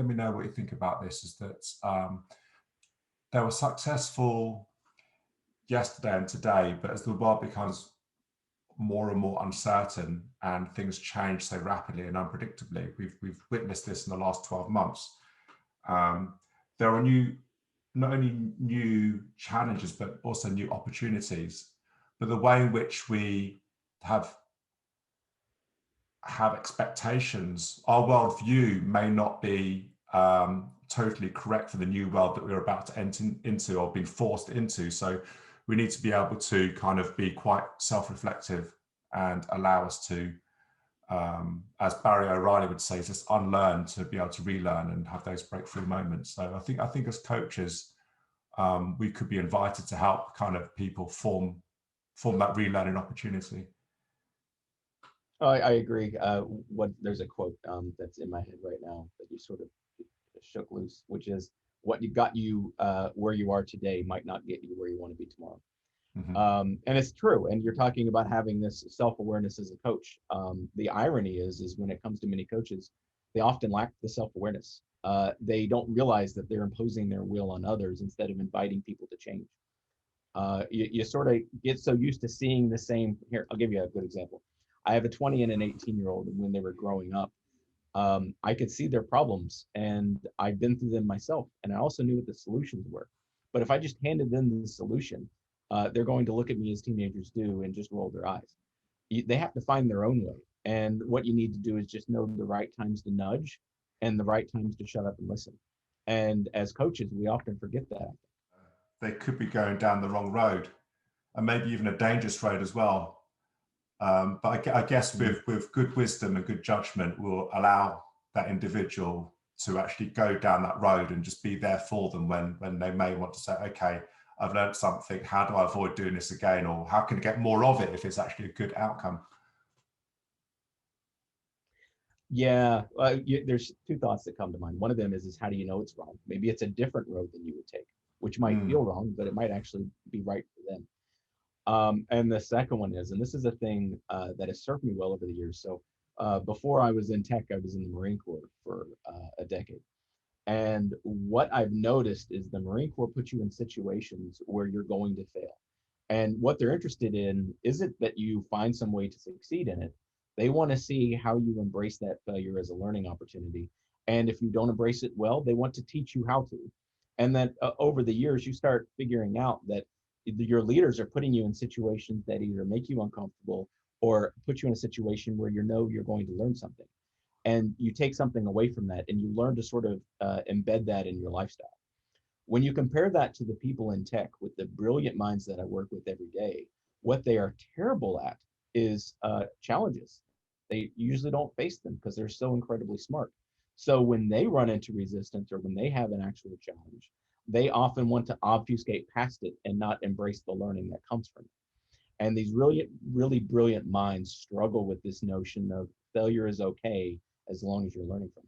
let me know what you think about this, is that they were successful yesterday and today, but as the world becomes more and more uncertain and things change so rapidly and unpredictably, we've witnessed this in the last 12 months. There are not only new challenges, but also new opportunities. But the way in which we have expectations, our worldview may not be totally correct for the new world that we're about to enter into or being forced into. So we need to be able to kind of be quite self-reflective and allow us to, as Barry O'Reilly would say, just unlearn to be able to relearn and have those breakthrough moments. So I think as coaches, we could be invited to help kind of people form that relearning opportunity. I agree. There's a quote that's in my head right now that you sort of shook loose, which is, what you got you where you are today might not get you where you want to be tomorrow. Mm-hmm. And it's true. And you're talking about having this self-awareness as a coach. The irony is when it comes to many coaches, they often lack the self-awareness. They don't realize that they're imposing their will on others instead of inviting people to change. You sort of get so used to seeing the same. Here, I'll give you a good example. I have a 20 and an 18-year-old, and when they were growing up, I could see their problems, and I've been through them myself, and I also knew what the solutions were. But if I just handed them the solution, they're going to look at me as teenagers do and just roll their eyes. They have to find their own way, and what you need to do is just know the right times to nudge and the right times to shut up and listen. And as coaches, we often forget that. They could be going down the wrong road, and maybe even a dangerous road as well. But I guess with good wisdom and good judgment, we'll allow that individual to actually go down that road and just be there for them when they may want to say, okay, I've learned something, how do I avoid doing this again? Or how can I get more of it if it's actually a good outcome? Yeah, there's two thoughts that come to mind. One of them is how do you know it's wrong? Maybe it's a different road than you would take, which might feel wrong, but it might actually be right for them. And the second one is, and this is a thing that has served me well over the years. So before I was in tech, I was in the Marine Corps for a decade. And what I've noticed is the Marine Corps puts you in situations where you're going to fail. And what they're interested in isn't that you find some way to succeed in it. They want to see how you embrace that failure as a learning opportunity. And if you don't embrace it well, they want to teach you how to. And then over the years, you start figuring out that your leaders are putting you in situations that either make you uncomfortable or put you in a situation where you know you're going to learn something. And you take something away from that and you learn to sort of embed that in your lifestyle. When you compare that to the people in tech with the brilliant minds that I work with every day, what they are terrible at is challenges. They usually don't face them because they're so incredibly smart. So when they run into resistance or when they have an actual challenge, they often want to obfuscate past it and not embrace the learning that comes from it. And these really brilliant minds struggle with this notion of failure is okay as long as you're learning from